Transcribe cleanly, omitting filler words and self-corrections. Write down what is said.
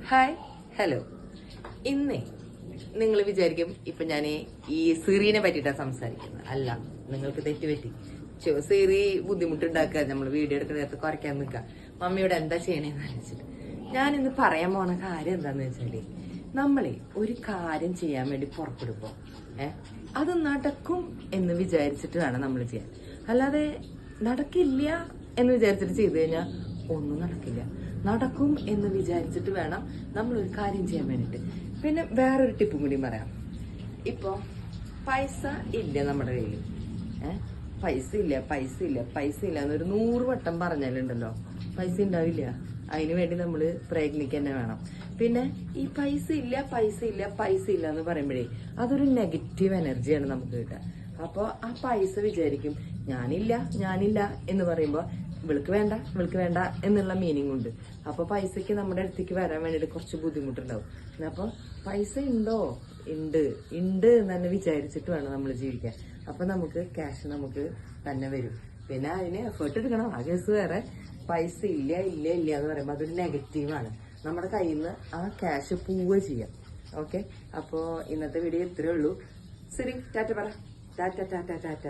Hi hello. ഇന്ന് നിങ്ങൾ വിചാരിക്കും ഇപ്പൊ ഞാൻ ഈ സിറീനെ പറ്റിയിട്ടാണ് സംസാരിക്കുന്നത്. അല്ല, നിങ്ങൾക്ക് തെറ്റുപറ്റി. സിറി ബുദ്ധിമുട്ടുണ്ടാക്കുക, നമ്മൾ വീഡിയോ എടുക്കുന്ന നേരത്ത് കുറയ്ക്കാൻ നിൽക്കുക, മമ്മിയോട് എന്താ ചെയ്യണേന്ന് ആലോചിച്ചിട്ട്. ഞാനിന്ന് പറയാൻ പോണ കാര്യം എന്താന്ന് വെച്ചാല്, നമ്മളെ ഒരു കാര്യം ചെയ്യാൻ വേണ്ടി പുറപ്പെടുമ്പോ അത് നടക്കും എന്ന് വിചാരിച്ചിട്ട് വേണം നമ്മൾ ചെയ്യാൻ. അല്ലാതെ നടക്കില്ല എന്ന് വിചാരിച്ചിട്ട് ചെയ്തു കഴിഞ്ഞാൽ ഒന്നും നടക്കില്ല. നടക്കും എന്ന് വിചാരിച്ചിട്ട് വേണം നമ്മൾ ഒരു കാര്യം ചെയ്യാൻ വേണ്ടിട്ട്. പിന്നെ വേറൊരു ടിപ്പും കൂടി പറയാം. ഇപ്പൊ പൈസ ഇല്ല നമ്മുടെ കയ്യിൽ, പൈസ ഇല്ല എന്നൊരു 100 വട്ടം പറഞ്ഞാലുണ്ടല്ലോ പൈസ ഉണ്ടാവില്ല. അതിനു വേണ്ടി നമ്മൾ പ്രയത്നിക്കുക തന്നെ വേണം. പിന്നെ ഈ പൈസ ഇല്ല എന്ന് പറയുമ്പോഴേ അതൊരു നെഗറ്റീവ് എനർജിയാണ് നമുക്ക് കിട്ടുക. അപ്പോൾ ആ പൈസ വിചാരിക്കും ഞാനില്ല എന്ന് പറയുമ്പോൾ ഇവൾക്ക് വേണ്ട എന്നുള്ള മീനിങ് ഉണ്ട്. അപ്പൊ പൈസക്ക് നമ്മുടെ അടുത്തേക്ക് വരാൻ വേണ്ടിട്ട് കുറച്ച് ബുദ്ധിമുട്ടുണ്ടാവും. അപ്പൊ പൈസ ഉണ്ട് എന്ന് തന്നെ വിചാരിച്ചിട്ട് വേണം നമ്മൾ ജീവിക്കാൻ. അപ്പൊ നമുക്ക് ക്യാഷ് നമുക്ക് തന്നെ വരും. പിന്നെ അതിന് എഫേർട്ട് എടുക്കണം, ആ കേസ് വേറെ. പൈസ ഇല്ല എന്ന് പറയുമ്പോൾ അതൊരു നെഗറ്റീവാണ്. നമ്മുടെ കയ്യിൽ നിന്ന് ആ ക്യാഷ് പോവുക ചെയ്യാം. ഓക്കെ, അപ്പോ ഇന്നത്തെ വീഡിയോ ഇത്രയേ ഉള്ളൂ. ശരി, ടാറ്റ പറ. ടാറ്റ.